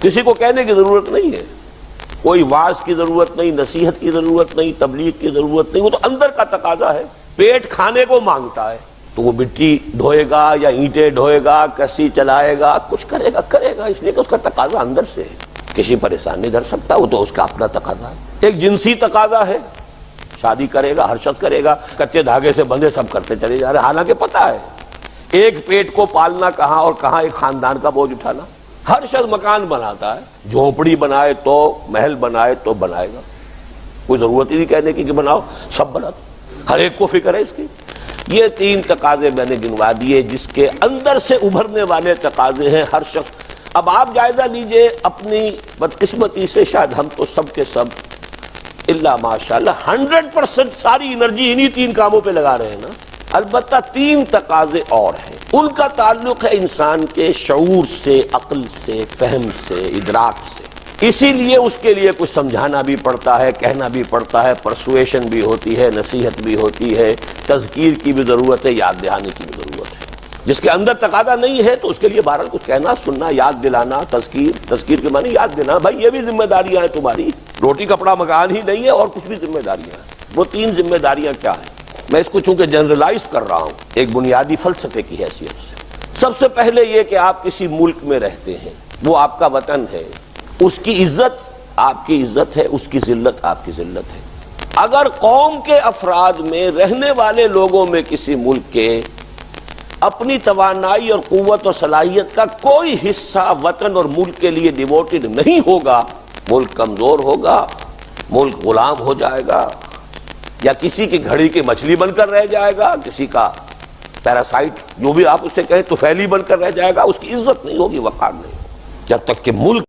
کسی کو کہنے کی ضرورت نہیں ہے، کوئی واعظ کی ضرورت نہیں، نصیحت کی ضرورت نہیں، تبلیغ کی ضرورت نہیں، وہ تو اندر کا تقاضا ہے۔ پیٹ کھانے کو مانگتا ہے تو وہ مٹی ڈھوئے گا یا اینٹیں ڈھوئے گا، کسی چلائے گا، کچھ کرے گا، اس لیے کہ اس کا تقاضا اندر سے ہے۔ کسی پریشان نہیں دھر سکتا، وہ تو اس کا اپنا تقاضا ہے۔ ایک جنسی تقاضا ہے، شادی کرے گا، ہر شخص کرے گا، کچے دھاگے سے بندھے سب کرتے چلے جا رہے، حالانکہ پتہ ہے ایک پیٹ کو پالنا کہاں اور کہاں ایک خاندان کا بوجھ اٹھانا۔ ہر شخص مکان بناتا ہے، جھونپڑی بنائے تو، محل بنائے تو بنائے گا، کوئی ضرورت ہی نہیں کہنے کی کہ بناؤ، سب بنا دو، ہر ایک کو فکر ہے اس کی۔ یہ 3 تقاضے میں نے گنوا دیے جس کے اندر سے ابھرنے والے تقاضے ہیں ہر شخص۔ اب آپ جائزہ لیجئے اپنی بدقسمتی سے، شاید ہم تو سب کے سب الا ماشاءاللہ 100% ساری انرجی انہی 3 کاموں پہ لگا رہے ہیں نا۔ البتہ 3 تقاضے اور ہیں، ان کا تعلق ہے انسان کے شعور سے، عقل سے، فہم سے، ادراک سے۔ اسی لیے اس کے لیے کچھ سمجھانا بھی پڑتا ہے، کہنا بھی پڑتا ہے، پرسویشن بھی ہوتی ہے، نصیحت بھی ہوتی ہے، تذکیر کی بھی ضرورت ہے، یاد دلانے کی بھی ضرورت ہے۔ جس کے اندر تقاضا نہیں ہے تو اس کے لیے بہرحال کچھ کہنا، سننا، یاد دلانا، تذکیر کے معنی یاد دینا، بھائی یہ بھی ذمہ داریاں ہیں تمہاری، روٹی کپڑا مکان ہی نہیں ہے اور کچھ بھی ذمہ داریاں ہیں۔ وہ 3 ذمہ داریاں کیا ہیں؟ میں اس کو چونکہ جنرلائز کر رہا ہوں ایک بنیادی فلسفے کی حیثیت سے۔ سب سے پہلے یہ کہ آپ کسی ملک میں رہتے ہیں، وہ آپ کا وطن ہے، اس کی عزت آپ کی عزت ہے، اس کی ذلت آپ کی ذلت ہے۔ اگر قوم کے افراد میں، رہنے والے لوگوں میں کسی ملک کے اپنی توانائی اور قوت اور صلاحیت کا کوئی حصہ وطن اور ملک کے لیے ڈیووٹڈ نہیں ہوگا، ملک کمزور ہوگا، ملک غلام ہو جائے گا، یا کسی کی گھڑی کی مچھلی بن کر رہ جائے گا، کسی کا پیراسائٹ جو بھی آپ اسے کہیں طفیلی بن کر رہ جائے گا، اس کی عزت نہیں ہوگی، وقار نہیں ہوگی۔ جب تک کہ ملک